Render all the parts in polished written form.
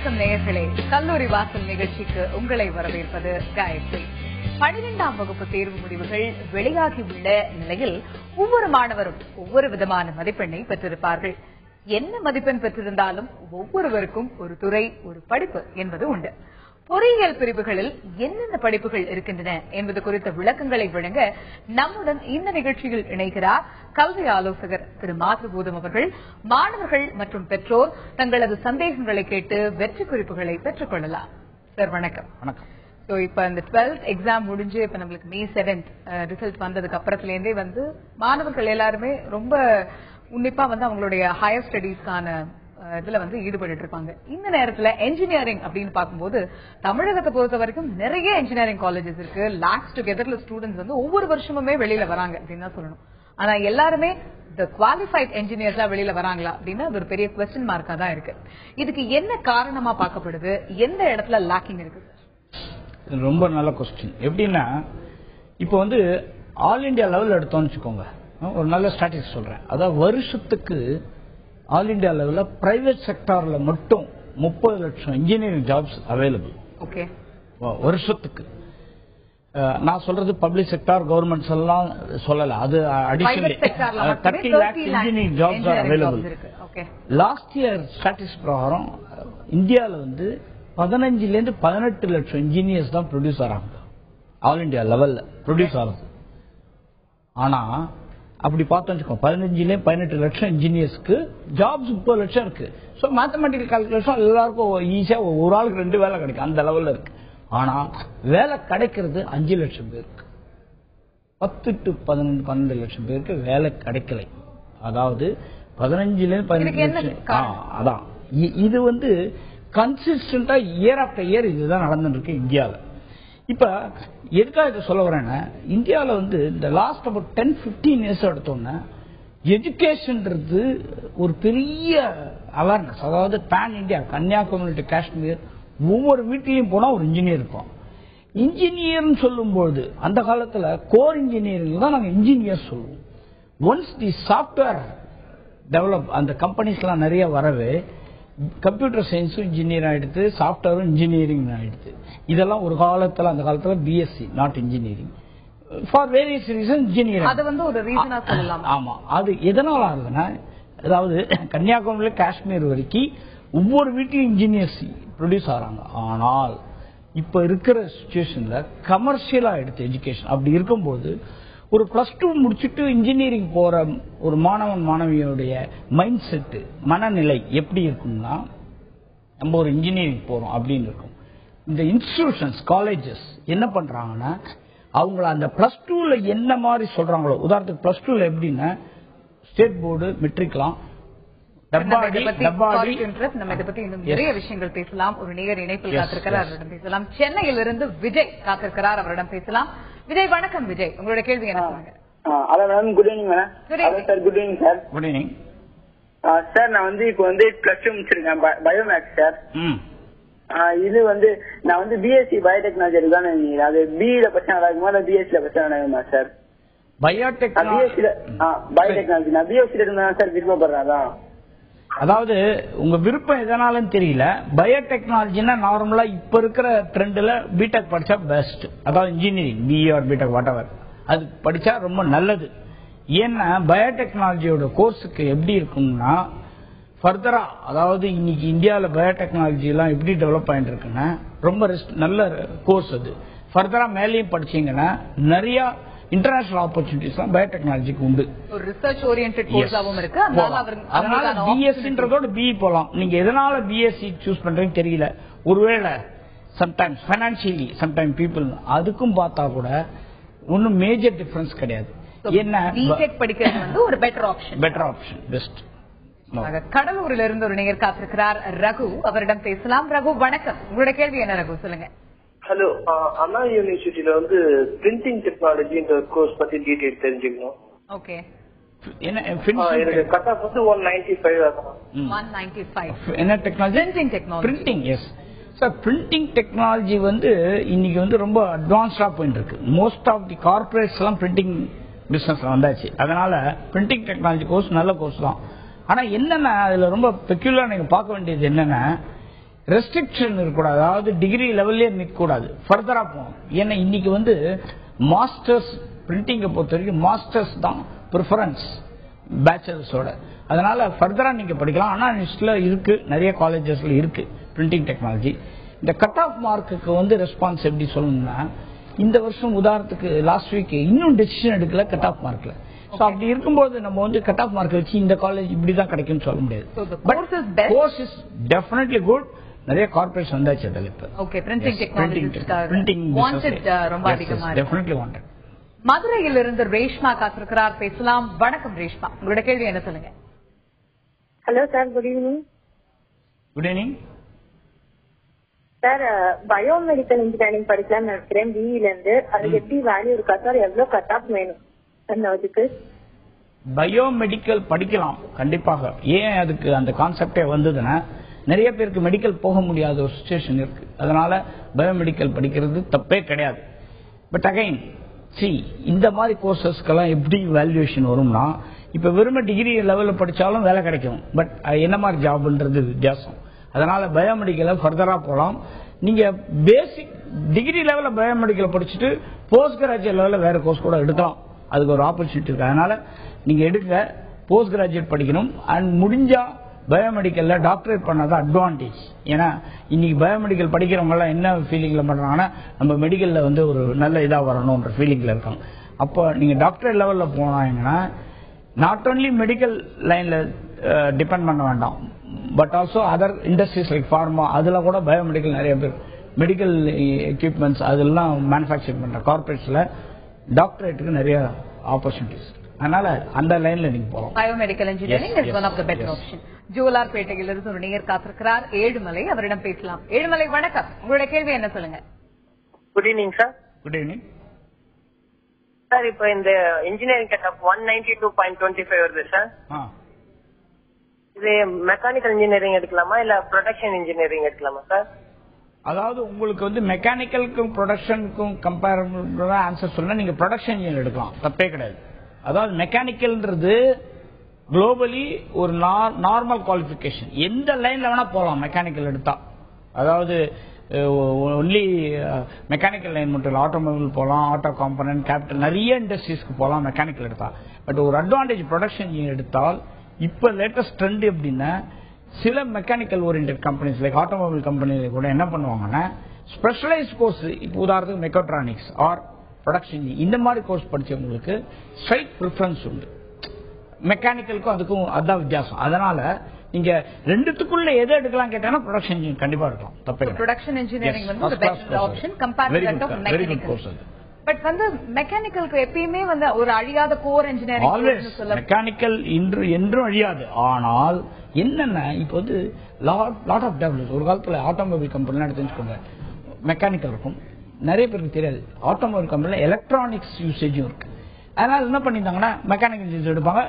வணக்கம் நேயர்களே, கல்லூரி வாசல் நிகழ்ச்சிக்கு உங்களை வரவேற்பது காயத்ரி. 12ஆம் வகுப்பு தேர்வு முடிவுகள் வெளியாகியுள்ள நிலையில் ஒவ்வொரு மாணவரும் ஒவ்வொரு விதமான மதிப்பெண்ணை பெற்றிருப்பார்கள். என்ன மதிப்பெண் பெற்றிருந்தாலும் ஒவ்வொருவருக்கும் ஒரு துறை, ஒரு படிப்பு என்பது உண்டு. பொறியியல் பிரிவுகளில் என்னென்ன படிப்புகள் இருக்கின்றன என்பது குறித்த விளக்கங்களை வழங்க நம்முடன் இந்த நிகழ்ச்சியில் இணைகிறார் கல்வி ஆலோசகர் திரு மாத்ருபூதம் அவர்கள். மாணவர்கள் மற்றும் பெற்றோர் தங்களது சந்தேகங்களை கேட்டு வெற்றி குறிப்புகளை பெற்றுக் கொள்ளலாம். சார் வணக்கம். வணக்கம். சோ இப்ப இந்த 12th எக்ஸாம் முடிஞ்சு இப்ப நம்மளுக்கு May 7th ரிசல்ட் வந்ததுக்கு அப்புறத்துல இருந்தே மாணவர்கள் எல்லாருமே ரொம்ப உன்னிப்பா அவங்களுடைய ஹையர் ஸ்டடீஸ்க்கான இதுல ஈடுபட்டு இருப்பாங்க. இந்த நேரத்துல என்ஜினியரிங் அப்படின்னு பார்க்கும்போது தமிழகத்தை பொறுத்த வரைக்கும் நிறைய என்ஜினியரிங் காலேஜஸ் இருக்கு. லாக்ஸ் டுகெதர்ல ஸ்டூடெண்ட்ஸ் ஒவ்வொரு வருஷமுமே வெளியில வராங்க அப்படின்னு தான் சொல்லணும். ஆனா எல்லாருமே the qualified engineers வெளியில வராங்களா அப்படின்னா அது ஒரு பெரிய கொஸ்டின் மார்க்கா தான் இருக்கு. இதுக்கு என்ன காரணமா பார்க்கப்படுது? எந்த இடத்துல லாக்கிங் இருக்கு? ரொம்ப நல்ல கொஸ்டின். எப்படின்னா இப்போ ஆல் இண்டியா லெவல் எடுத்தோம்னு வச்சுக்கோங்க, ஒரு நல்ல ஸ்டாட்டிஸ்டிக்ஸ் சொல்றேன். அதாவது வருஷத்துக்கு ஆல் இண்டியா லெவலில் பிரைவேட் செக்டார்ல மட்டும் 30 லட்சம் இன்ஜினியரிங் ஜாப்ஸ் அவைலபிள். ஓகே, வருஷத்துக்கு. நான் சொல்றது பப்ளிக் செக்டார் கவர்மெண்ட்ஸ் எல்லாம் சொல்லல, அது additionally 30 lakh engineering jobs are available. Last year statistics பிரகாரம் இந்தியாவில் 15 லேருந்து 18 லட்சம் இன்ஜினியர்ஸ் தான் ப்ரொடியூஸ் ஆறாங்க ஆல் இண்டியா லெவல்ல ப்ரொடியூஸ் ஆகுது. ஆனா அப்படி பார்த்தோம் 15 18 லட்சம் இன்ஜினியர்ஸ்க்கு ஜாப்ஸ் 30 லட்சம் இருக்கு. ஸோ மேத்தமெட்டிக்கல் கால்குலேஷன் எல்லாருக்கும் ஈஸியா ஒரு ஆளுக்கு 2 வேலை கிடைக்கும், அந்த லெவல்ல இருக்கு. ஆனா வேலை கிடைக்கிறது 5 லட்சம் பேருக்கு, 10 to 12 லட்சம் பேருக்கு வேலை கிடைக்கலை. அதாவது 15 18 லட்சம். அதான் இது கன்சிஸ்டன்டா இயர் ஆஃப்டர் இயர் இதுதான் நடந்துட்டு இருக்கு இந்தியாவில். இப்ப எதுக்காக இதை சொல்ல வரேன்னா, இந்தியாவில் இந்த லாஸ்ட் about 10-15 இயர்ஸ் எடுத்தோம்னா எஜுகேஷன்ன்றது ஒரு பெரிய அவேர்னஸ். அதாவது pan India, Kanyakumari to Kashmir ஒவ்வொரு வீட்லயும் போனா ஒரு இன்ஜினியர் இருக்கும். இன்ஜினியர்னு சொல்லும்போது அந்த காலத்துல கோர் இன்ஜினியரிங் தான் நாங்க இன்ஜினியர் சொல்லுவோம். ஒன்ஸ் தி சாப்ட்வேர் டெவலப், அந்த கம்பெனிஸ் எல்லாம் நிறைய வரவே கம்ப்யூட்டர் சயின்ஸும் இன்ஜினியர் ஆயிடுது, சாப்ட்வேரும் இன்ஜினியரிங் ஆயிடுது. இதெல்லாம் ஒரு காலத்துல, அந்த காலத்துல BSc not engineering for various reason engineering. அது ஒரு ரீசனா சொல்லலாம். ஆமா, அது எதனால ஆகுதுன்னா, அதாவது கன்னியாகுமரி காஷ்மீர் வரைக்கும் ஒவ்வொரு வீட்லயும் இன்ஜினியர்ஸ் ப்ரொடியூஸ் ஆறாங்க. ஆனால் இப்ப இருக்கிற சிச்சுவேஷன்ல கமர்ஷியலா எடுத்து எஜுகேஷன் அப்படி இருக்கும்போது ஒரு +2 முடிச்சுட்டு இன்ஜினியரிங் போற ஒரு மாணவன் மாணவியோடைய மைண்ட் செட், மனநிலை எப்படி இருக்கும்னா, நம்ம ஒரு இன்ஜினியரிங் போறோம் அப்படின்னு இருக்கும். இந்த இன்ஸ்டிடியூஷன்ஸ், காலேஜஸ் என்ன பண்றாங்கன்னா, அவங்கள அந்த +2ல என்ன மாதிரி சொல்றாங்களோ, உதாரணத்துக்கு +2ல எப்படின்னா ஸ்டேட் போர்டு, மெட்ரிக்லாம், நிறைய விஷயங்கள் பேசலாம். ஒரு நேயர் இணைப்பில் காத்திருக்கிறார், அவரிடம் பேசலாம். சென்னையிலிருந்து விஜய் காத்திருக்கிறார், அவரிடம் பேசலாம். விஜய் வணக்கம். விஜய், உங்களோட கேள்வி என்ன சொல்லுங்க? Good evening madam. Sir good evening sir. Good evening sir. நான் இப்போ +2 முடிச்சிருக்கேன், பயோமேக்ஸ் சார். இது நான் பிஎஸ்சி பயோடெக்னாலஜி எடுக்கலாம்னு நினைக்கிறேன். அது பிஇல பச்சா நடக்குமா இல்ல பிஎஸ்சில பச்சா நடக்குமா சார்? பயோடெக்னாலஜி நான் பிஎஸ்சில இருந்தா சார் விருப்பப்படுறேன். அதாவது உங்க விருப்பம் எதனாலும் தெரியல, பயோடெக்னாலஜினா நார்மலா இப்ப இருக்கிற ட்ரெண்ட்ல பிடெக் படிச்சா பெஸ்ட். அதாவது engineering BE R BTech what ever, அது படிச்சா ரொம்ப நல்லது. ஏன்னா பயோடெக்னாலஜியோட கோர்ஸுக்கு எப்படி இருக்கும்னா ஃபர்தரா, அதாவது இன்னைக்கு இந்தியாவில் பயோடெக்னாலஜி எல்லாம் எப்படி டெவலப் ஆயிட்டு இருக்குன்னா ரொம்ப நல்ல கோர்ஸ். அது ஃபர்தரா மேலேயும் படிச்சீங்கன்னா நிறைய இன்டர்நேஷனல் ஆப்பர்ச்சுனிட்டிஸ் பயோடெக்னாலஜிக்கு உண்டு. ஒரு ரிசர்ச் ஓரியன்டட் கோர்ஸாவும் இருக்கு. அதனால பிஎஸ்சின்றதோட பிஇ போலாம். நீங்க எதனால பிஎஸ்சி சூஸ் பண்றீங்கன்னு தெரியல, ஒருவேளை சம்டைம்ஸ் ஃபைனான்சியலி சம்டைம் பீப்புள், அதுக்கும் பார்த்தா கூட ஒன்னும் மேஜர் டிஃபரன்ஸ் கிடையாது. என்ன பிடெக் படிக்கிறது ஒரு பெட்டர் ஆப்ஷன், பெஸ்ட். கடலூரில் இருந்து ஒரு நேயர் காத்திருக்கிறார், ரகு, அவரிடம் பேசலாம். ரகு வணக்கம், உங்களோட கேள்வி என்ன? ரகு சொல்லுங்க. ஹலோ, அண்ணா யூனிவர்சிட்டியில பிரிண்டிங் டெக்னாலஜின்ற கோர்ஸ் பத்தி டீடைல் தெரிஞ்சுக்கணும். ஓகே, எனக்கு கட் ஆஃப் 195 ஆகும். 195 என்ன technology? Printing. Yes sir, printing technology இன்னைக்கு ரொம்ப அட்வான்ஸ்டா போயிட்டு இருக்கு. மோஸ்ட் ஆஃப் தி கார்பரேட்ஸ் எல்லாம் பிரிண்டிங் பிசினஸ்ல வந்தாச்சு. அதனால பிரிண்டிங் டெக்னாலஜி கோர்ஸ் நல்ல கோர்ஸ் தான். ஆனா என்னன்னா அதுல ரொம்ப பெக்யூலரா நீங்க பார்க்க வேண்டியது என்னன்னா, ரெஸ்ட்ரிக்ஷன் இருக்கக்கூடாது, அதாவது டிகிரி லெவல்லே நிற்க கூடாது, ஃபர்தரா போகணும். ஏன்னா இன்னைக்கு மாஸ்டர்ஸ் பிரிண்டிங்கை பொறுத்த வரைக்கும் மாஸ்டர்ஸ் தான் ப்ரிஃபரன்ஸ் பேச்சுலர்ஸோட. அதனால ஃபர்தரா நீங்க படிக்கலாம். ஆனா லிஸ்ட்ல இருக்கு, நிறைய காலேஜஸ்ல இருக்கு பிரிண்டிங் டெக்னாலஜி. இந்த கட் ஆஃப் மார்க்குக்கு ரெஸ்பான்ஸ் எப்படி சொல்லணும்னா, இந்த வருஷம் உதாரணத்துக்கு லாஸ்ட் வீக் இன்னும் டெசிஷன் எடுக்கல கட் ஆஃப் மார்க்ல. அப்படி இருக்கும்போது நம்ம கட் ஆஃப் மார்க் வச்சு இந்த காலேஜ் இப்படிதான் கிடைக்கும்னு சொல்ல முடியாது. Course is definitely good. நிறைய கார்பரேஷன் வந்தாச்சு அதில். இப்போ ஓகே, பிரிண்டிங் வாண்டட் ரொம்ப அதிகமா இருக்கு. Definitely wanted. மதுரையிலிருந்து ரேஷ்மா காத்திருக்கிறார், பேசலாம். வணக்கம் ரேஷ்மா, உங்களோட கேள்வி என்ன சொல்லுங்க. Hello sir, good evening. Good evening sir. Biomedical engineering படிக்கலாம்னு நினைக்கிறேன் பிஇல இருந்து. அதுக்கு எப்படி வேல்யூ இருக்கா சார்? எவ்வளவு கட் ஆஃப் வேணும் அதுக்கு? பயோமெடிக்கல் படிக்கலாம் கண்டிப்பாக. ஏன் அதுக்கு அந்த கான்செப்டே வந்ததுன்னா, நிறைய பேருக்கு மெடிக்கல் போக முடியாத ஒரு சிச்சுவேஷன் இருக்கு. அதனால பயோமெடிக்கல் படிக்கிறது தப்பே கிடையாது. பட் அகைன் இந்த மாதிரி கோர்சஸ்க்கெல்லாம் எப்படி வேல்யூவேஷன் வரும்னா, இப்ப வெறும் டிகிரி லெவலில் படிச்சாலும் வேலை கிடைக்கும். பட் என்ன மாதிரி ஜாப்ன்றது வித்தியாசம். அதனால பயோமெடிக்கல ஃபர்தரா போகலாம். நீங்க பேசிக் டிகிரி லெவலில் பயோமெடிக்கல் படிச்சுட்டு போஸ்ட் கிராஜுவேட் லெவலில் வேற கோர்ஸ் கூட எடுக்கலாம். அதுக்கு ஒரு ஆப்பர்ச்சுனிட்டி இருக்கு. அதனால நீங்க எடுக்க போஸ்ட் கிராஜுவேட் படிக்கணும். அண்ட் முடிஞ்சா பயோமெடிக்கல்ல டாக்டரேட் பண்ணாதான் அட்வான்டேஜ். ஏன்னா இன்னைக்கு பயோமெடிக்கல் படிக்கிறவங்க எல்லாம் என்ன ஃபீலிங்ல பண்றாங்கன்னா, நம்ம மெடிக்கல்ல ஒரு நல்ல இதா வரணும்ன்ற ஃபீலிங்ல இருக்காங்க. அப்போ நீங்க டாக்டரேட் லெவல்ல போனாங்கன்னா நாட் ஓன்லி மெடிக்கல் லைன்ல டிபெண்ட் பண்ண வேண்டாம், but also other industries like pharma, அதுல கூட பயோமெடிக்கல் நிறைய பேர் மெடிக்கல் எக்யூப்மெண்ட்ஸ் அதெல்லாம் மேனுஃபேக்சர் பண்ற கார்பரேட்ஸ்ல டாக்டரேட்டுக்கு நிறைய ஆப்பர்ச்சுனிட்டிஸ். அதனால அந்த லைன்ல நீங்க போகலாம். Biomedical engineering is one of the better option. ஜோலார்பேட்டையிலிருந்து ஒரு நேயர் காத்திருக்கிறார், ஏழுமலை. அவரிடம் பேசலாம். ஏழுமலை வணக்கம், உங்களுடைய கேள்வி என்ன சொல்லுங்க. Good evening sir. Good evening sir. இப்போ இந்த இன்ஜினியரிங் கட் ஆஃப் 192.25 வருது சார். இது மெக்கானிக்கல் இன்ஜினியரிங் எடுக்கலாமா இல்ல ப்ரொடக்ஷன் இன்ஜினியரிங் எடுக்கலாமா சார்? அதாவது உங்களுக்கு மெக்கானிக்கலுக்கும் ப்ரொடக்ஷனுக்கும் கம்பேரபிளா ஆன்சர் சொன்னா நீங்க ப்ரொடக்ஷன் இன்ஜினியர் எடுக்கலாம், தப்பே கிடையாது. அதாவது மெக்கானிக்கல்ன்றது குளோபலி ஒரு நார்மல் குவாலிபிகேஷன். எந்த லைன்ல வேணா போகலாம் மெக்கானிக்கல் எடுத்தா. அதாவது ஒன்லி மெக்கானிக்கல் லைன் மட்டும் இல்லை, ஆட்டோமொபைல் போகலாம், ஆட்டோ காம்பனன்ட், கேபிட்டல், நிறைய இண்டஸ்ட்ரீஸ்க்கு போகலாம் மெக்கானிக்கல் எடுத்தா. பட் ஒரு அட்வான்டேஜ் ப்ரொடக்ஷன் இன்ஜினியர் எடுத்தால், இப்ப லேட்டஸ்ட் ட்ரெண்ட் எப்படின்னா, சில mechanical oriented companies like automobile கம்பெனில கூட என்ன பண்ணுவாங்கன்னா, ஸ்பெஷலைஸ்ட் கோர்ஸ், இப்போ உதாரணத்துக்கு மெக்காட்ரானிக்ஸ் ஆர் ப்ரொடக்ஷன் இந்த மாதிரி கோர்ஸ் படிச்சவங்களுக்கு ஸ்ட்ரைட் ப்ரிஃபரன்ஸ் உண்டு. மெக்கானிக்கலுக்கும் அதுக்கும் அதான் வித்தியாசம். அதனால நீங்க ரெண்டுத்துக்குள்ள எதை எடுக்கலாம் கேட்டீங்கன்னா ப்ரொடக்ஷன் இன்ஜினியரிங் கண்டிப்பா எடுக்கலாம், தப்பே கிடையாது. Production engineering the best option compared to that of mechanical. But மெக்கானிக்கலுக்கு எப்பயுமே ஒரு அழியாத கோர் இன்ஜினியரிங் மெக்கானிக்கல் என்றும் அழியாது. ஆனால் என்னன்னா இப்போ லாட் ஆஃப் டெவலப்ஸ். ஒரு காலத்துல ஆட்டோமொபைல் கம்பெனிலாம் எடுத்துக்கோங்க, மெக்கானிக்கல் இருக்கும், நிறைய பேருக்கு தெரியாது. ஆட்டோமொபைல் கம்பெனில எலக்ட்ரானிக்ஸ் யூசேஜும் இருக்கு. அதனால என்ன பண்ணிருந்தாங்கன்னா மெக்கானிக்கல் இன்ஜினியர் எடுப்பாங்க,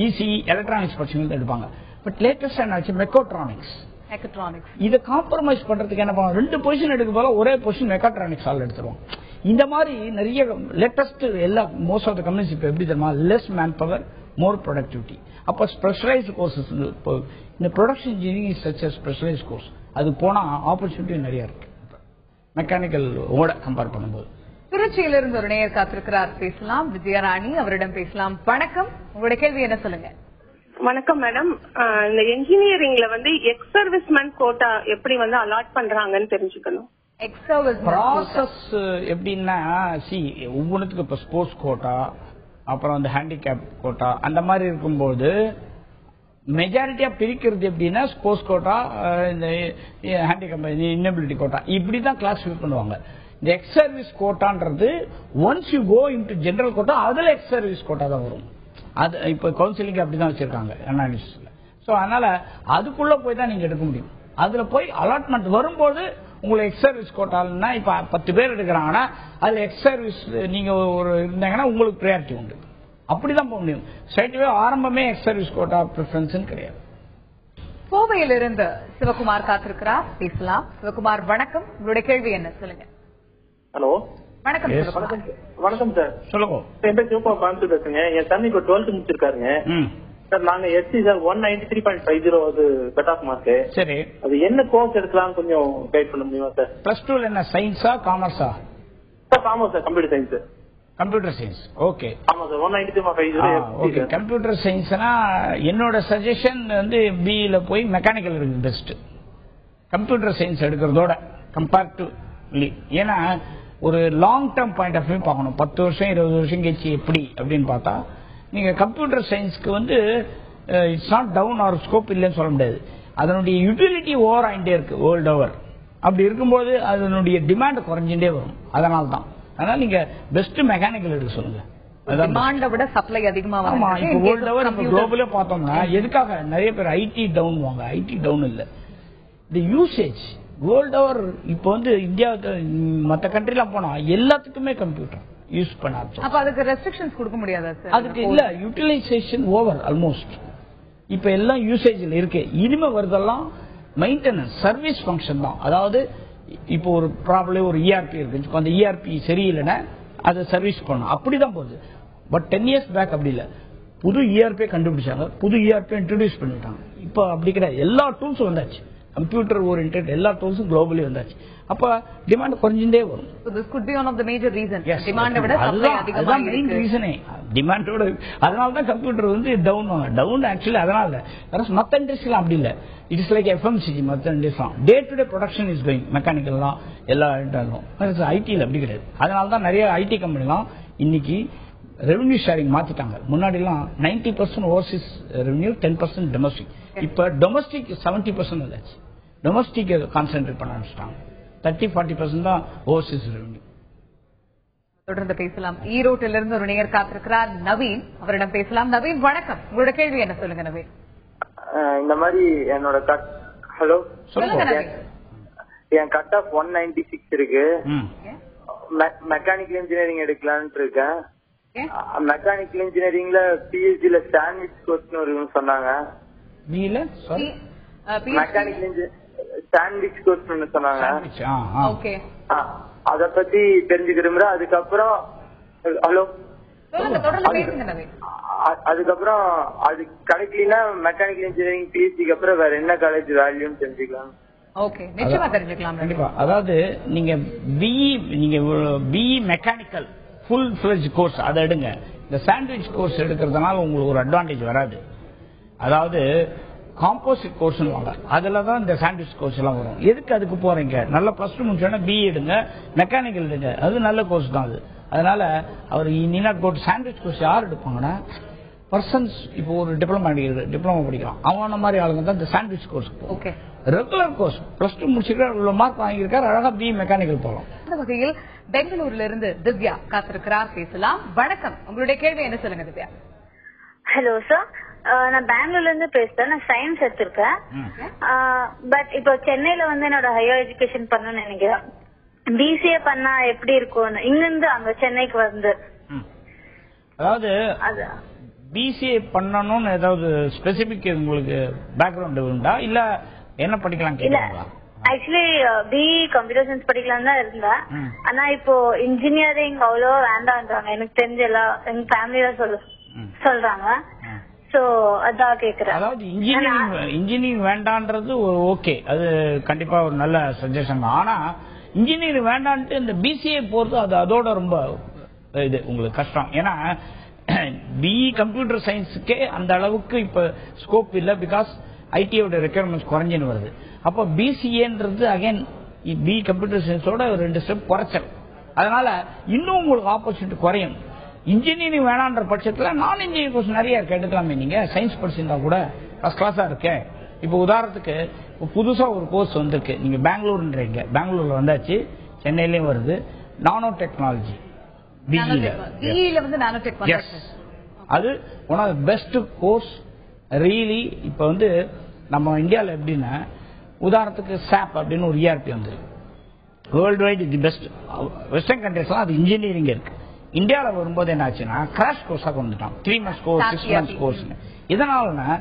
ஈஸி எலக்ட்ரானிக்ஸ் படிச்சவங்க எடுப்பாங்க. பட் லேட்டஸ்ட் என்ன ஆச்சு, மெக்காட்ரானிக்ஸ். இதை காம்ப்ரமைஸ் பண்றதுக்கு என்ன பண்ணுவாங்க, 2 பொசிஷன் எடுக்க போல ஒரே பொசிஷன் மெக்காட்ரானிக்ஸ் ஆள் எடுத்துருவாங்க. இந்த மாதிரி நிறைய லேட்டஸ்ட் எல்லா மோஸ்ட் ஆஃப் த கம்பெனிஸ் இப்ப எப்படி தெரியுமா, லெஸ் மேன் பவர் மோர் ப்ரொடக்டிவிட்டி. அப்ப ஸ்பெஷலைஸ்ட் கோர்சஸ், இந்த production engineering such specialised course, அது போனா ஆப்பர்ச்சுனிட்டி நிறைய இருக்கு மெக்கானிக்கல் ஓட கம்பேர் பண்ணும்போது. திருச்சியிலிருந்து ஒரு நேயர் காத்திருக்கிறார், பேசலாம். விஜயராணி, அவரிடம் பேசலாம். வணக்கம், உங்களுடைய கேள்வி என்ன சொல்லுங்க. வணக்கம் மேடம். இந்த இன்ஜினியரிங்ல எக்ஸ் சர்வீஸ்மேன் கோட்டா எப்படி அலாட் பண்றாங்கன்னு தெரிஞ்சுக்கணும். ப்ராசஸ் எப்படின்னா, ஒவ்வொன்றுத்துக்கு இப்ப ஸ்போர்ட்ஸ் கோட்டா, அப்புறம் ஹேண்டிகேப் கோட்டா, அந்த மாதிரி இருக்கும்போது மெஜாரிட்டியா பிரிக்கிறது எப்படின்னா ஸ்போர்ட்ஸ் கோட்டா, இந்த ஹேண்டிகேப், இன்னபிலிட்டி கோட்டா, இப்படிதான் கிளாஸிஃபை பண்ணுவாங்க. இந்த எக்ஸ் சர்வீஸ் கோட்டான்றது once you go into general quota, அதுல எக்ஸ் சர்வீஸ் கோட்டா தான் வரும். அது இப்ப கவுன்சிலிங் அப்படிதான் வச்சிருக்காங்க அனாலிசிஸ்ல. சோ அதனால அதுக்குள்ள போய் தான் நீங்க எடுக்க முடியும். அதுல போய் அலாட்மெண்ட் வரும்போது உங்களுக்கு எக்ஸ் சர்வீஸ் கோட்டால்னா, இப்ப 10 பேர் எடுக்கிறாங்கன்னா அதுல எக்ஸ் சர்வீஸ் நீங்க ஒரு இருந்தாங்கன்னா உங்களுக்கு ப்ரையாரிட்டி உண்டு. அப்படிதான் போக முடியும். ஸ்ட்ரைட்வே ஆரம்பமே எக்ஸ் சர்வீஸ் கோட்டா ப்ரிஃபரன்ஸ் கிடையாது. கோவையிலிருந்து சிவகுமார் காத்திருக்கிறார், பேசலாம். சிவகுமார் வணக்கம், உங்களுடைய கேள்வி என்ன சொல்லுங்க. ஹலோ வணக்கம். வணக்கம் சார். சொல்லுங்க. என் பேர் சிவகுமார் பான்சு பேசுங்க. என் தம்பி இப்போ 12th முடிச்சிருக்காருங்க. சார் நாங்க எஸ்சி சார் 193.50 அது கட் ஆஃப் மார்க். சரி, அது என்ன கோர்ஸ் எடுக்கலாம் கொஞ்சம் கைட் பண்ண முடியுமா சார்? +2 என்ன சயின்ஸா காமர்ஸா? சார் ஆமா sir, computer science. Computer science. Okay. ஆமா சார், 193.50. ஓகே, கம்ப்யூட்டர் சயின்ஸ்னா என்னோட சஜஷன் வந்து பிஇல போய் மெக்கானிக்கல் இருக்கு பெஸ்ட். கம்ப்யூட்டர் சயின்ஸ் எடுக்கிறதோட கம்பேரிட்டிவ்லி. ஏன்னா ஒரு long term point of view பார்க்கணும். 10 வருஷம் 20 வருஷம் கழிச்சு எப்படி அப்படின்னு பார்த்தா நீங்க கம்ப்யூட்டர் சயின்ஸ்க்கு வந்து it's not down or scope இல்லைன்னு சொல்ல முடியாது. அதனுடைய யூட்டிலிட்டி ஓவர் ஆகிட்டே இருக்கு வேர்ல்ட் ஓவர். அப்படி இருக்கும்போது அதனுடைய டிமாண்ட் குறைஞ்சிட்டே வரும். அதனால தான் அதனால நீங்க பெஸ்ட் மெக்கானிக்கல் எடுக்க சொல்லுங்க. டிமாண்டை விட சப்ளை அதிகமா வரும். ஆமா, இப்போ வேர்ல்ட் ஓவர் நம்ம குளோபலா பார்த்தோம்னா எதுக்காக நிறைய பேர் ஐடி டவுன் வாங்க. ஐடி டவுன் இல்ல, தி யூசேஜ் வேர்ல்ட் ஓவர். இப்போ வந்து இந்தியா மற்ற கண்ட்ரிலாம் போனா எல்லாத்துக்குமே கம்ப்யூட்டர் யூஸ் பண்ண ஆரம்பிச்சோம். அப்ப அதுக்கு ரெஸ்ட்ரிக்ஷன்ஸ் கொடுக்க முடியாதா சார்? அதுக்கு இல்ல, யூட்டிலைசேஷன் ஓவர் ஆல்மோஸ்ட். இப்ப எல்லாம் யூசேஜ்ல இருக்கு. இனிமே வருதெல்லாம் மெயின்டெனன்ஸ் சர்வீஸ் ஃபங்க்ஷன் தான். அதாவது இப்போ ஒரு ப்ராப்ளம் ஒரு இஆர்பி இருக்கு, அந்த இஆர்பி சரியில்லைன்னா அதை சர்வீஸ் பண்ணணும். அப்படிதான் போகுது. பட் 10 years பேக் அப்படி இல்லை. புது இஆர்பியை கண்டுபிடிச்சாங்க, புது இஆர்பியை இன்ட்ரோடியூஸ் பண்ணிட்டாங்க. இப்போ அப்படி கிடையாது. எல்லா டூல்ஸும் வந்தாச்சு, கம்ப்யூட்டர் ஓரியன்டட் எல்லா டூல்ஸும் குளோபலி வந்தாச்சு. அப்ப டிமாண்ட் குறைஞ்சிட்டே வரும். This could be one of the major reasons. டிமாண்டை விட சப்ளை அதிகமா இருக்கு. மெயின் ரீசனே டிமாண்டோட. அதனால தான் கம்ப்யூட்டர் வந்து டவுன் ஆக்சுவலி. அதனால மற்ற இண்டஸ்ட்ரிலாம் அப்படி இல்லை. It is like FMCG. மற்ற இண்டஸ்ட்ரிலாம் day to day production is going. மெக்கானிக்கல்லாம் எல்லா ஐடியில் அப்படி கிடையாது. அதனால தான் நிறைய ஐடி கம்பெனிலாம் இன்னைக்கு ரெவன்யூ ஷேரிங் மாத்திட்டாங்க. முன்னாடிலாம் 90% ஓவர்சீஸ் ரெவன்யூ, 10% டொமஸ்டிக். இப்ப டொமஸ்டிக் 70% வந்தாச்சு. டொமஸ்டிக் கான்சென்ட்ரேட் பண்ண ஆரம்பிச்சிட்டாங்க. 30-40% தான் ஓவர்சீஸ் ரெவன்யூ. தொடர்ந்து பேசலாம். ஈரோட்டில் இருந்து ஒரு நேயர் காத்திருக்கிறார், நவீன். அவரிடம் பேசலாம். நவீன் வணக்கம், உங்களோட கேள்வி என்ன சொல்லுங்க நவீன். இந்த மாதிரி என்னோட ஹலோ சொல்லுங்க நவீன். என் கட் ஆஃப் 196 இருக்கு. மெக்கானிக்கல் இன்ஜினியரிங் எடுக்கலான்னு இருக்கேன். மெக்கானிக்கல் இன்ஜினியரிங்ல பிஎஸ்சில சாண்ட்விச் கோர்ஸ்னு இருக்குன்னு சொன்னாங்க. மெக்கானிக்கல் இன்ஜினியரிங் சாண்ட்விச் கோர்ஸ்னு சொன்னாங்க. அத பத்தி தெரிஞ்சுக்க விரும்புறேன். அதுக்கப்புறம் ஹலோ அதுக்கப்புறம் அது கிடைக்கலன்னா மெக்கானிக்கல் இன்ஜினியரிங் பிஎஸ்சிக்கு அப்புறம் வேற என்ன காலேஜ் வேல்யூன்னு தெரிஞ்சுக்கலாம். ஓகே, நிச்சயமா தெரிஞ்சுக்கலாம். கண்டிப்பா. அதாவது நீங்க BE mechanical full fledge course அதை எடுங்க. இந்த சாண்ட்விச் கோர்ஸ் எடுக்கிறதுனால உங்களுக்கு ஒரு அட்வான்டேஜ் வராது. அதாவது காம்போசிட் கோர்ஸ் வாங்க, அதுல தான் இந்த சாண்ட்விச் கோர்ஸ் எல்லாம் வரும். எதுக்கு அதுக்கு போறீங்க? நல்ல பிளஸ் 2 முடிச்சோன்னா பிஇ எடுங்க, மெக்கானிக்கல் எடுங்க, அது நல்ல கோர்ஸ் தான் அது. அதனால அவர் நீனாட் கோட் சாண்ட்விச் கோர்ஸ் யார் எடுப்பாங்கன்னா பர்சன்ஸ். இப்போ ஒரு டிப்ளமோ படிக்கலாம், அவன மாதிரி ஆளுங்க தான் இந்த sandwich course. Okay, regular course plus 2 முடிச்சிருக்காரு, மார்க் வாங்கியிருக்காரு, அழகா பிஇ மெக்கானிக்கல் போகலாம். இந்த வகையில் பெங்களூர்ல இருந்து திவ்யா காத்திருக்கிறார், பேசலாம். வணக்கம், உங்களுடைய கேள்வி என்ன சொல்லுங்க திவ்யா. ஹலோ சார், நான் பெங்களூர்ல இருந்து பேசுறேன். நான் சயின்ஸ் எடுத்திருக்கேன். பட் இப்போ சென்னையில வந்து என்னோட ஹையர் எஜுகேஷன் பண்ணணும்னு நினைக்கிறேன். பிசிஏ பண்ணா எப்படி இருக்கும் இங்க இருந்து அங்க சென்னைக்கு வந்து? அதாவது பிசிஏ பண்ணணும்னு ஏதாவது ஸ்பெசிபிக் உங்களுக்கு பேக்ரவுண்ட் உண்டா, இல்ல என்ன படிக்கலாம் கேக்குறீங்களா? ஆக்சுவலி பிஇ கம்ப்யூட்டர் சயின்ஸ் படிக்கலாம் தான் இருந்தேன். ஆனா இப்போ இன்ஜினியரிங் அவ்வளோ வேண்டாம்ன்றாங்க. எனக்கு தெரிஞ்ச எல்லாம் எங்க ஃபேமிலியில சொல்றாங்க. சோ அதான் கேக்குறேன். அதாவது இன்ஜினியரிங் வேண்டான்றது ஓகே, அது கண்டிப்பா ஒரு நல்ல சஜஷன் தான். ஆனா இன்ஜினியரிங் வேண்டான்ட்டு இந்த பிசிஏ போறது அது அதோட ரொம்ப இது உங்களுக்கு கஷ்டம். ஏன்னா பிஇ கம்ப்யூட்டர் சயின்ஸுக்கே அந்த அளவுக்கு இப்ப ஸ்கோப் இல்ல. பிகாஸ் ஐடியோட ரெக்யர்மெண்ட்ஸ் குறைஞ்சின்னு வருது. அப்போ பிசிஏன்றது அகைன் பிஇ கம்ப்யூட்டர் சயின்ஸோட 2 ஸ்டெப் குறைச்சல். அதனால இன்னும் உங்களுக்கு ஆப்பர்ச்சுனிட்டி குறையும். இன்ஜினியரிங் வேணான்ற பட்சத்தில் நான் இன்ஜினியரிங் கோர்ஸ் நிறைய இருக்கு, எடுக்கலாமே. நீங்க சயின்ஸ் படிச்சிருந்தா கூட ஃபர்ஸ்ட் கிளாஸா இருக்கேன். இப்போ உதாரணத்துக்கு புதுசா ஒரு கோர்ஸ் வந்திருக்கு, நீங்க பெங்களூர்ன்றீங்க, பெங்களூர்ல வந்தாச்சு, சென்னையிலயும் வருது, நானோ டெக்னாலஜி பிஇல வந்து நானோ டெக்னாலஜி. அது one of the best course really. இப்ப வந்து நம்ம இந்தியாவில் எப்படின்னா உதாரணத்துக்கு சாப் அப்படின்னு ஒரு இஆர்பி வந்து world wide the best. Western கண்ட்ரீஸ்லாம் அது இன்ஜினியரிங் இருக்கு. இந்தியாவில் வரும்போது என்ன ஆச்சுன்னா கிராஷ் கோர்ஸாக வந்துட்டான். 3 months கோர்ஸ், 6 months கோர்ஸ். இதனால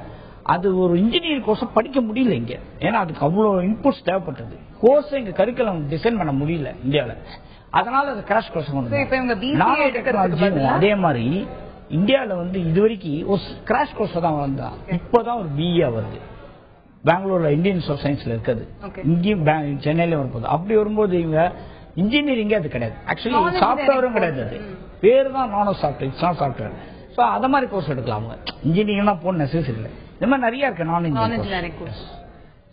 அது ஒரு இன்ஜினியரிங் கோர்ஸை படிக்க முடியல இங்க. ஏன்னா அதுக்கு அவ்வளவு இன்புட்ஸ் தேவைப்பட்டது. கோர்ஸ் இங்க கரிக்குலம் டிசைன் பண்ண முடியல இந்தியாவில். அதனால அது கிராஷ் கோர்ஸ் வந்து. அதே மாதிரி இந்தியாவில் வந்து இதுவரைக்கும் ஒரு கிராஷ் கோர்ஸ் தான் வந்தா, இப்பதான் ஒரு பிஏ வருது. பெங்களூர்ல இந்தியன் இன்ஸ்டிடியூட் ஆஃப் சயின்ஸ்ல இருக்குது, இங்கேயும் சென்னையில வரும்போது. அப்படி வரும்போது இவங்க இன்ஜினியரிங்கே அது கிடையாது, ஆக்சுவலி சாஃப்ட்வேரும் கிடையாது, அது பேரு தான் nano software, it's not software. So அத மாதிரி கோர்ஸ் எடுக்கலாம். அவங்க இன்ஜினியரிங்லாம் போன நெசசரி இல்லை, இந்த மாதிரி நிறைய இருக்கு நான் இன்ஜினியரிங் கோர்ஸ்.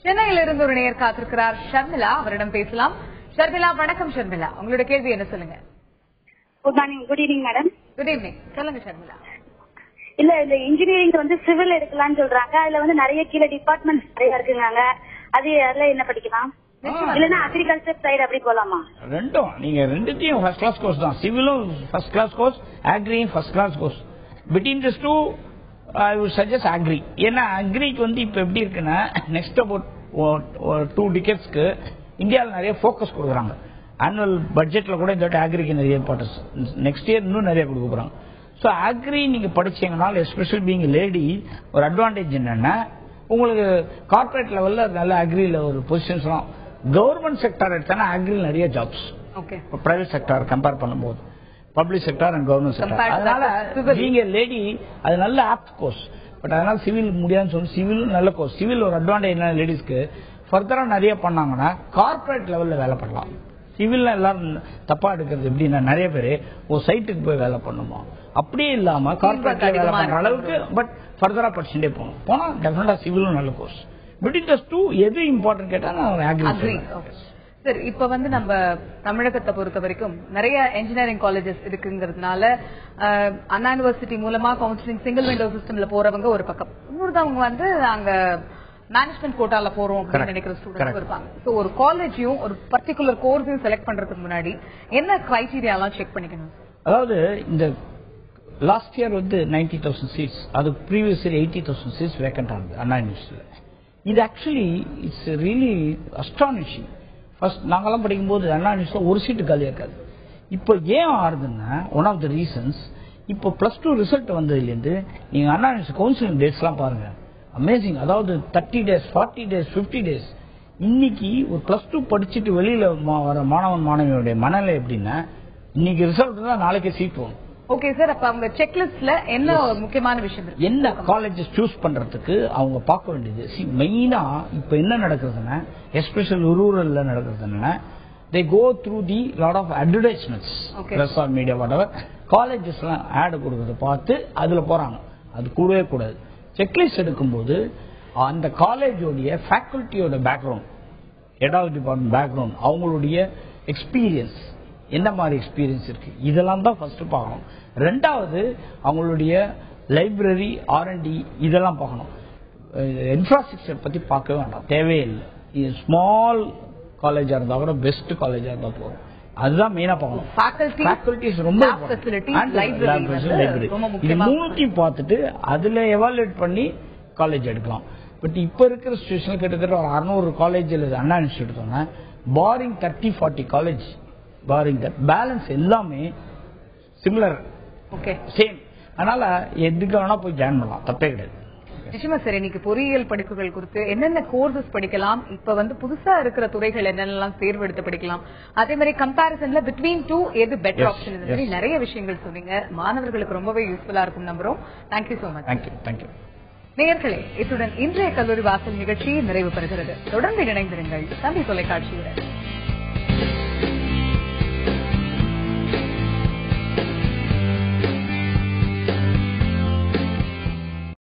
சென்னையில இருந்து ஒரு நேயர் காத்திருக்கிறார், ஷர்மிளா, அவரிடம் பேசலாம். ஷர்மிளா, வணக்கம் ஷர்மிளா, உங்களோட கேள்வி என்ன சொல்லுங்க. Good evening madam. Good evening, சொல்லுங்க ஷர்மிளா. இல்ல இந்த இன்ஜினியரிங் வந்து சிவில் எடுக்கலாம்னு சொல்றாங்க, அதுல வந்து நிறைய கீழே டிபார்ட்மெண்ட் நிறைய இருக்குங்க, அது அதுல என்ன படிக்கலாம்? இல்லன்னா அக்ரிகல்ச்சர் சைடு அப்படி போலாமா? ரெண்டும் நீங்க ரெண்டுத்தையும் ஃபர்ஸ்ட் கிளாஸ் கோர்ஸ் தான். சிவிலும் ஃபர்ஸ்ட் கிளாஸ் கோர்ஸ், அக்ரியும் first class course. Between this two I would suggest agri. ஏன்னா அக்ரிக்கு வந்து இப்ப எப்படி இருக்குன்னா நெக்ஸ்ட் அபவுட் 2 டிகேட்ஸ்க்கு இந்தியாவில் நிறைய போக்கஸ் கொடுக்குறாங்க. ஆனுவல் பட்ஜெட்ல கூட இந்த அக்ரிக்கு நிறைய இம்பார்ட்டன்ஸ், நெக்ஸ்ட் இயர் இன்னும் நிறைய கொடுக்க போறாங்க. ஸோ அக்ரி நீங்க படிச்சீங்கன்னா எஸ்பெஷல் பீங் லேடி ஒரு அட்வான்டேஜ் என்னன்னா உங்களுக்கு கார்பரேட் லெவல்ல நல்ல அக்ரியில ஒரு பொசிஷன்ஸ்லாம். கவர்மெண்ட் செக்டார் எடுத்தா அக்ரியில் நிறைய ஜாப்ஸ், பிரைவேட் செக்டார் கம்பேர் பண்ணும்போது public sector and government sector. அதனால நீங்க லேடி அது நல்ல ஆப்ட் கோர்ஸ். பட் அதனால சிவில் முடியாதுன்னு சொல்லி சிவிலும் நல்ல கோர்ஸ். சிவில் ஒரு அட்வான்டேஜ் என்ன லேடிஸ்க்கு ஃபர்தரா நிறைய பண்ணாங்கன்னா கார்பரேட் லெவல்ல வேலை பண்ணலாம். சிவில் எல்லாரும் தப்பா எடுக்கிறது எப்படின்னா நிறைய பேர் ஒரு சைட்டுக்கு போய் வேலை பண்ணுமா, அப்படியே இல்லாம கார்பரேட் வேலை பண்ற அளவுக்கு பட் ஃபர்தரா படிச்சுட்டே போனா டெஃபினட்டா சிவிலும் நல்ல கோர்ஸ். பிட்வீன் தி டூ எது இம்பார்ட்டன்ட் கேட்டா நான் அக்ரி. சார், இப்ப வந்து நம்ம தமிழகத்தை பொறுத்த வரைக்கும் நிறைய இன்ஜினியரிங் காலேஜஸ் இருக்குங்கிறதுனால அண்ணா யூனிவர்சிட்டி மூலமா கவுன்சிலிங் சிங்கிள் விண்டோ சிஸ்டம்ல போறவங்க ஒரு பக்கம், இன்னொருத்தவங்க வந்து அங்க மேனேஜ்மெண்ட் கோட்டால போறோம் அப்படின்னு நினைக்கிற ஸ்டூடெண்ட்ஸ் இருப்பாங்க. சோ ஒரு காலேஜையும் ஒரு பர்டிகுலர் கோர்ஸையும் செலக்ட் பண்றதுக்கு முன்னாடி என்ன கிரைட்டீரியா எல்லாம் செக் பண்ணிக்கணும்? அதாவது இந்த லாஸ்ட் இயர் வந்து 90,000 சீட்ஸ், அது ப்ரீவியஸ் இயர் 80,000 சீட்ஸ் வேக்கன்ட் ஆனது அண்ணா யூனிவர்சிட்டியில. இது actually it's really astonishing. First நாங்கெல்லாம் படிக்கும்போது அண்ணா யூனிவர்சிட்டியில் ஒரு சீட்டு காலியா இருக்காது. இப்போ ஏன் ஆறுதுன்னா ஒன் ஆஃப் த ரீசன்ஸ், இப்போ +2 ரிசல்ட் வந்ததுலேருந்து நீங்க அண்ணா யூனிவர்சிட்டி கவுன்சிலிங் டேட்ஸ்லாம் பாருங்க, அமேசிங். அதாவது 30 days, 40 days, 50 days. இன்னைக்கு ஒரு +2 படிச்சுட்டு வெளியில வர மாணவன் மாணவியோட மனநிலை எப்படின்னா இன்னைக்கு ரிசல்ட் தான் நாளைக்கு சீட் போகும். ஓகே சார், அப்ப அவங்க செக்லிஸ்ட்ல என்ன முக்கியமான விஷயம் இருக்கு? என்ன காலேஜஸ் சூஸ் பண்றதுக்கு அவங்க பார்க்க வேண்டியது மெயினா இப்ப என்ன நடக்குதுன்னா எஸ்பெஷல் ரூரல்ல நடக்குது என்னன்னா they go through the lot of advertisements, press or media whatever, காலேஜஸ்லாம் ஆட் கொடுக்கறத பார்த்து அதுல போறாங்க. அது கூடவே கூடாது. செக்லிஸ்ட் எடுக்கும்போது அந்த காலேஜோடைய ஃபேக்கல்ட்டியோட background, head of department background, அவங்களுடைய எக்ஸ்பீரியன்ஸ் என்ன மாதிரி எக்ஸ்பீரியன்ஸ் இருக்கு இதெல்லாம் தான் ஃபர்ஸ்ட் பார்க்கணும். ரெண்டாவது அவங்களுடைய லைப்ரரி, R&D இதெல்லாம் பார்க்கணும். இன்ஃப்ராஸ்ட்ரக்சர் பத்தி பார்க்கவே வேண்டாம், தேவையில்லை. இது ஸ்மால் காலேஜா இருந்தா கூட பெஸ்ட் காலேஜா இருந்தா போதும். அதுதான் மெயினா பார்க்கணும். ஃபேக்கல்டிஸ் ரொம்ப இது மூணுத்தையும் பார்த்துட்டு அதுல எவாலுவேட் பண்ணி காலேஜ் எடுக்கலாம். பட் இப்ப இருக்கிற சிச்சுவேஷன் கிட்டத்தட்ட ஒரு 600 காலேஜில் அண்ணா யூனிவர்சிட்டி எடுத்தோம்னா boring 30-40 college, boring that balance எல்லாமே சிமிலர், சேம். அதனால எதுக்கு வேணா போய் ஜாயின் பண்ணலாம், தப்பே கிடையாது. நிச்சயமா சார், இன்னைக்கு பொறியியல் படிப்புகள் குறித்து என்னென்ன கோர்சஸ் படிக்கலாம், இப்ப வந்து புதுசா இருக்கிற துறைகள் என்னென்னலாம் தேர்வெடுத்து படிக்கலாம், அதே மாதிரி கம்பாரிசன்ல பிட்வீன் 2 எது பெட்டர் ஆப்ஷன், இந்த மாதிரி நிறைய விஷயங்கள் சொன்னீங்க. மாணவர்களுக்கு ரொம்பவே யூஸ்ஃபுல்லா இருக்கும் நம்புறோம். Thank you so much. தேங்க்யூ. நேயர்களே, இத்துடன் இன்றைய கல்லூரி வாசல் நிகழ்ச்சி நிறைவு பெறுகிறது. தொடர்ந்து இணைந்திருங்கள் தம்பி தொலைக்காட்சியுடன்.